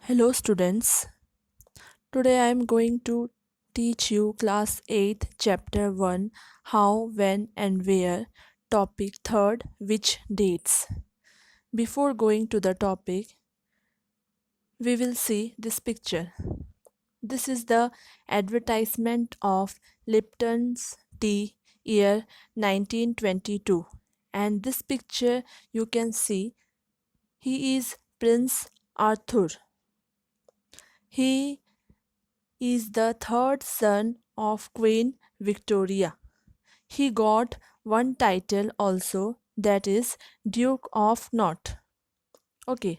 Hello students. Today I am going to teach you class 8 chapter 1 how, when and where, topic 3rd which dates. Before going to the topic, we will see this picture. This is the advertisement of Lipton's tea year 1922, and this picture you can see he is Prince Arthur. He is the third son of Queen Victoria. He got one title also, that is Duke of North. Okay,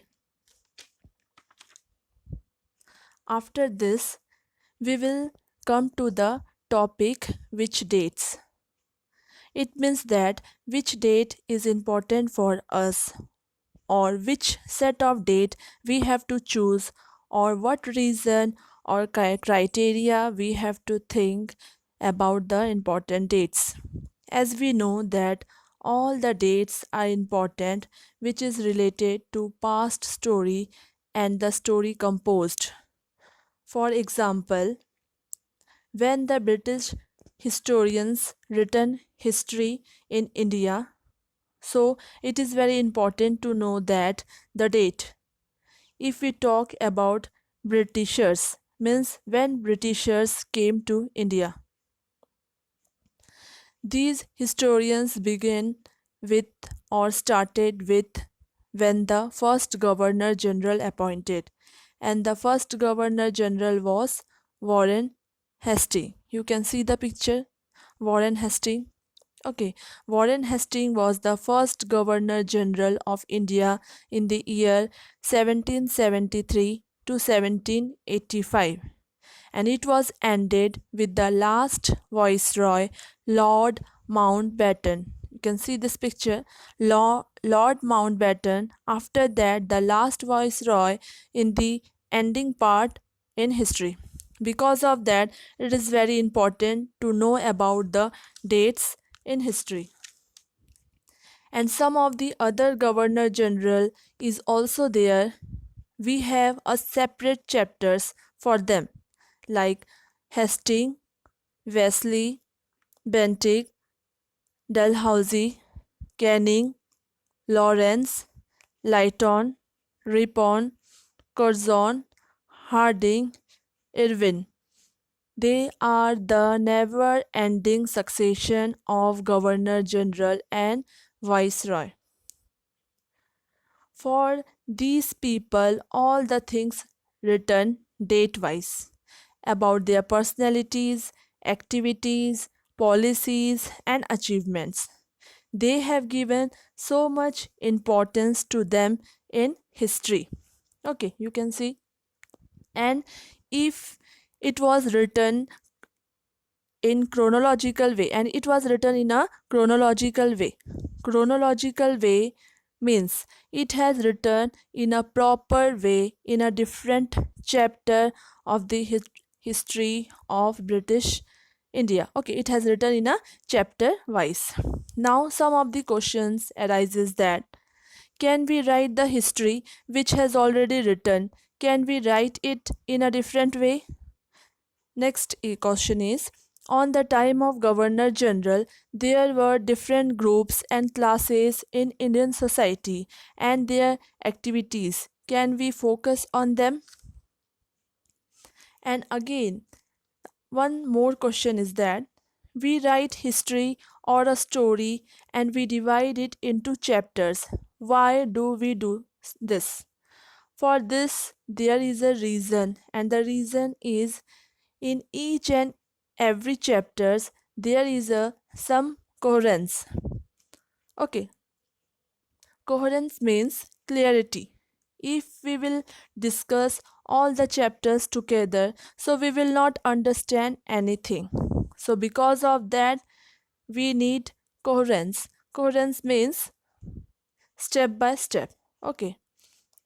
after this, we will come to the topic which dates. It means that which date is important for us, or which set of date we have to choose, or what reason or criteria we have to think about the important dates. As we know that all the dates are important which is related to past story and the story composed. For example, when the British historians written history in India, so it is very important to know that the date. If we talk about Britishers, means when Britishers came to India. These historians begin with or started with when the first Governor General appointed, and the first Governor General was Warren Hastings. You can see the picture, Warren Hastings. Okay, Warren Hastings was the first Governor General of India in the year 1773 to 1785, and it was ended with the last Viceroy, Lord Mountbatten. You can see this picture, Lord Mountbatten. After that, the last Viceroy in the ending part in history. Because of that, it is very important to know about the dates in history. And some of the other Governor General is also there. We have a separate chapters for them like Hastings, Wesley, Bentinck, Dalhousie, Canning, Lawrence, Lytton, Ripon, Curzon, Harding, Irwin. They are the never ending succession of Governor General and Viceroy. For these people, all the things written date wise about their personalities, activities, policies, and achievements. They have given so much importance to them in history. Okay, you can see. And if it was written in chronological way, and it was written in a chronological way. Chronological way means it has written in a proper way in a different chapter of the history of British India. Okay, it has written in a chapter wise. Now some of the questions arises that can we write the history which has already written? Can we write it in a different way? Next question is, on the time of Governor General, there were different groups and classes in Indian society and their activities. Can we focus on them? And again, one more question is that we write history or a story and we divide it into chapters. Why do we do this? For this, there is a reason, and the reason is in each and every chapters there is a some coherence. Okay, coherence means clarity. If we will discuss all the chapters together, so we will not understand anything. So because of that, we need coherence. Coherence means step by step. Okay,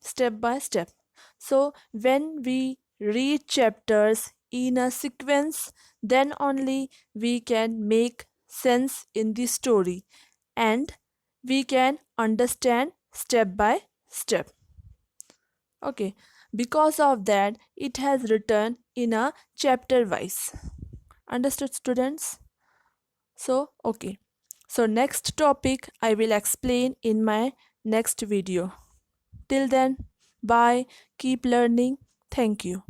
step by step. So when we read chapters in a sequence, then only we can make sense in the story and we can understand step by step. Okay, Because of that, it has written in a chapter wise. Understood, students? So, okay. So, next topic I will explain in my next video. Till then, bye. Keep learning. Thank you.